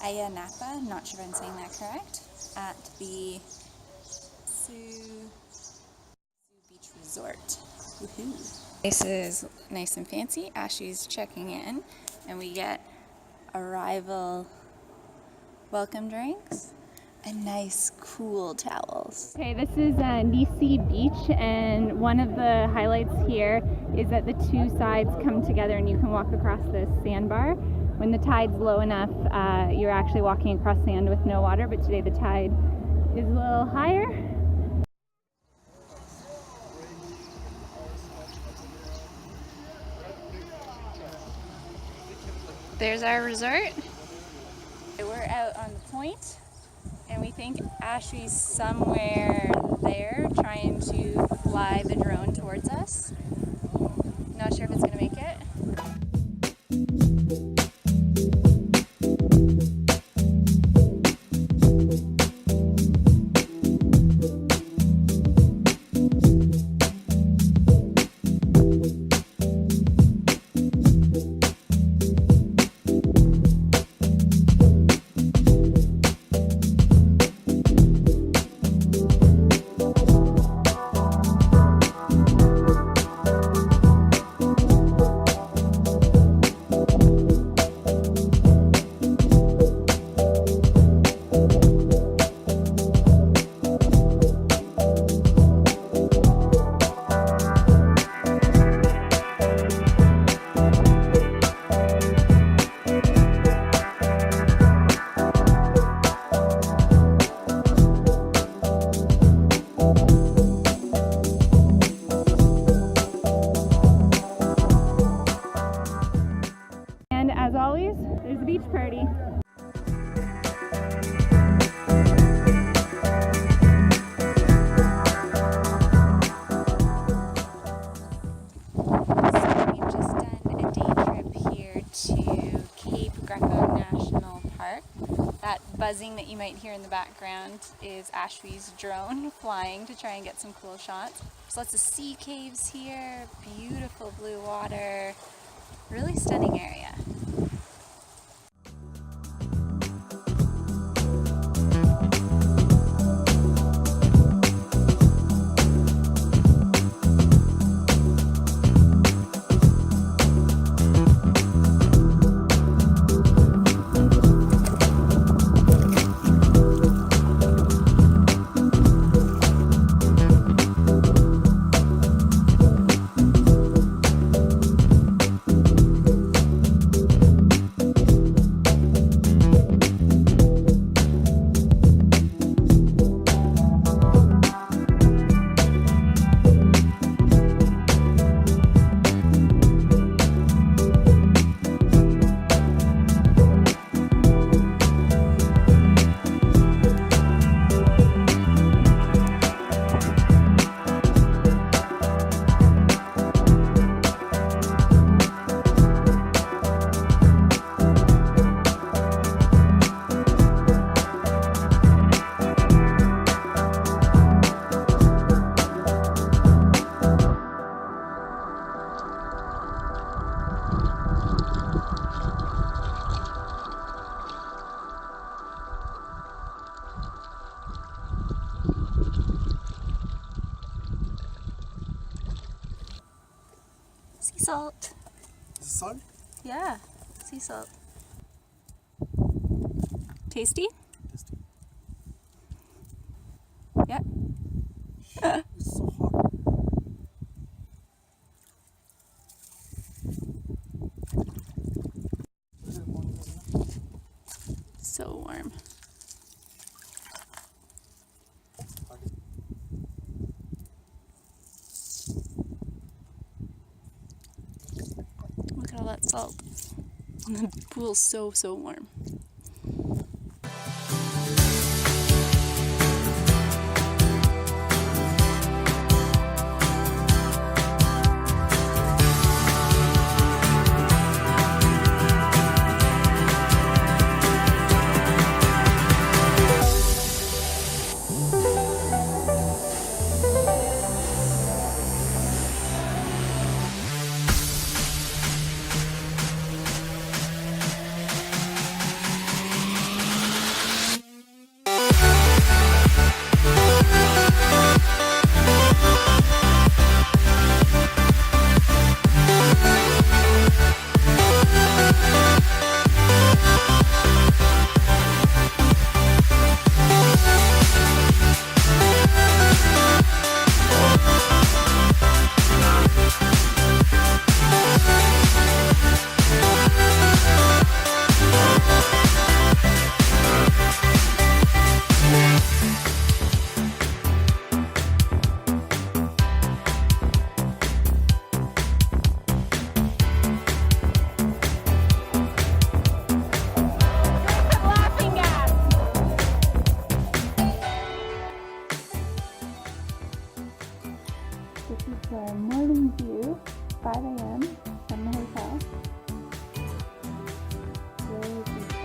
Ayia Napa, not sure if I'm saying that correct, at the Nissi Beach Resort. Woohoo! This is nice and fancy. Aashwi's checking in, and we get arrival welcome drinks and nice cool towels. Okay, this is Nissi Beach, and one of the highlights here is that the two sides come together and you can walk across this sandbar. When the tide's low enough, you're actually walking across sand with no water, but today the tide is a little higher. There's our resort. We're out on the point, and we think Aashwi's somewhere there trying to fly the drone towards us. Not sure if it's going to make it. As always, there's a beach party. So we've just done a day trip here to Cape Greco National Park. That buzzing that you might hear in the background is Aashwi's drone flying to try and get some cool shots. There's lots of sea caves here, beautiful blue water, really stunning area. Sea salt. Is it salt? Yeah, sea salt. Tasty? Tasty. Yeah. It's so hot. So warm. Look at all that salt. And the pool's so warm. This is the morning view, 5 a.m. from the hotel. Very beautiful.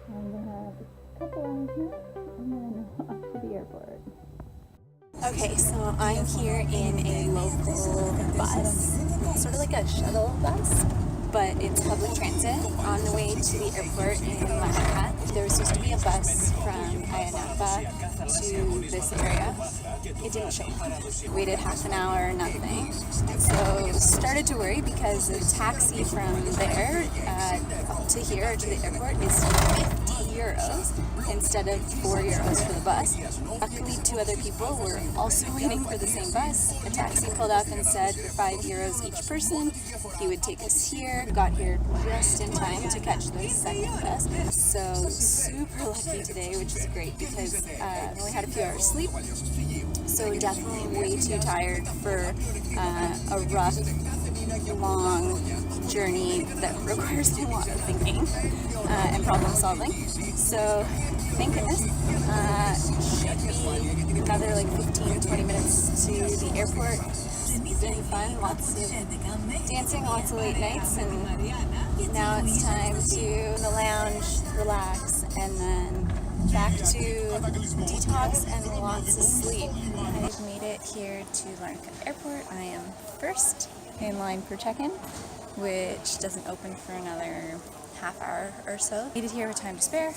I'm gonna have a couple hours now and then off to the airport. Okay, so I'm here in a local bus, sort of like a shuttle bus, but it's public transit. On the way to the airport in Manhattan, there was supposed to be a bus from Ayia Napa to this area. It didn't show up. Waited half an hour, nothing. So started to worry because the taxi from there to here, to the airport, is 50 euros instead of 4 euros for the bus. Luckily, 2 other people were also waiting for the same bus. A taxi pulled up and said for 5 euros each person, he would take us here. We got here just in time to catch the second bus. So super lucky today, which is great because I only had a few hours sleep. So definitely way too tired for a rough, long journey that requires a lot of thinking and problem solving. So thank goodness. Should be another like 15-20 minutes to the airport. It's been fun, lots of dancing, lots of late nights, and now it's time to the lounge, relax, and then back to detox and lots of sleep. I've made it here to Larnaca Airport. I am first in line for check-in, which doesn't open for another half hour or so. Made it here with time to spare.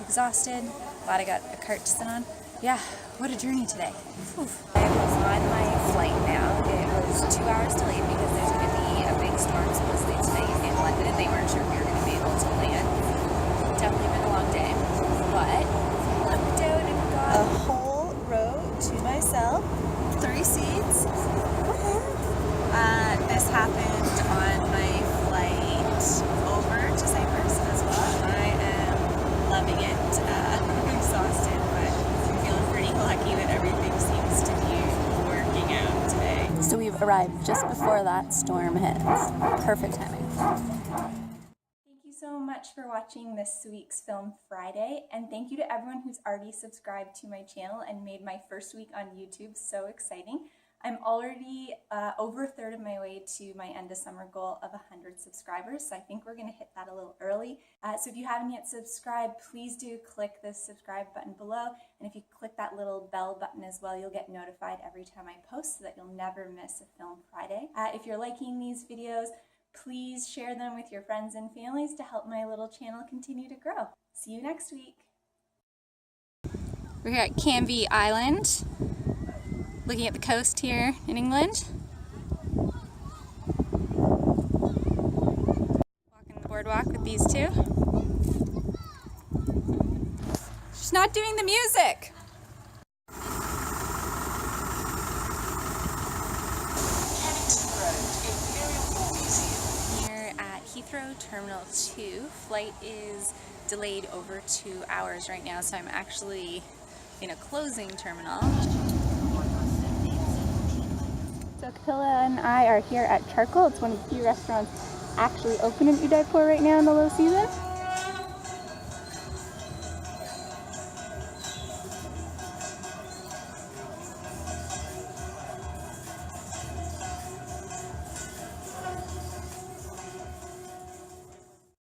Exhausted. Glad I got a cart to sit on. Yeah, what a journey today. Whew. I was on my flight now. It was 2 hours delayed because there's going to be a big storm supposedly tonight in London. They weren't sure if we were going to be able to land. Definitely been a long day, but lucked out and got a whole row to myself. 3 seats. This happened on my flight over to Cyprus as well. I am loving it. I'm exhausted, but I'm feeling pretty lucky that everything seems to be working out today. So we've arrived just before that storm hits. Perfect timing. Thank you so much for watching this week's Film Friday, and thank you to everyone who's already subscribed to my channel and made my first week on YouTube so exciting. I'm already over a third of my way to my end of summer goal of 100 subscribers, so I think we're going to hit that a little early. So if you haven't yet subscribed, please do click the subscribe button below, and if you click that little bell button as well, you'll get notified every time I post so that you'll never miss a Film Friday. If you're liking these videos, please share them with your friends and families to help my little channel continue to grow. See you next week. We're here at Canvey Island, looking at the coast here in England. Walking the boardwalk with these two. She's not doing the music! Here at Heathrow Terminal 2, flight is delayed over 2 hours right now, so I'm actually in a closing terminal. So Kapila and I are here at Charcoal. It's one of the few restaurants actually open in Udaipur right now in the low season.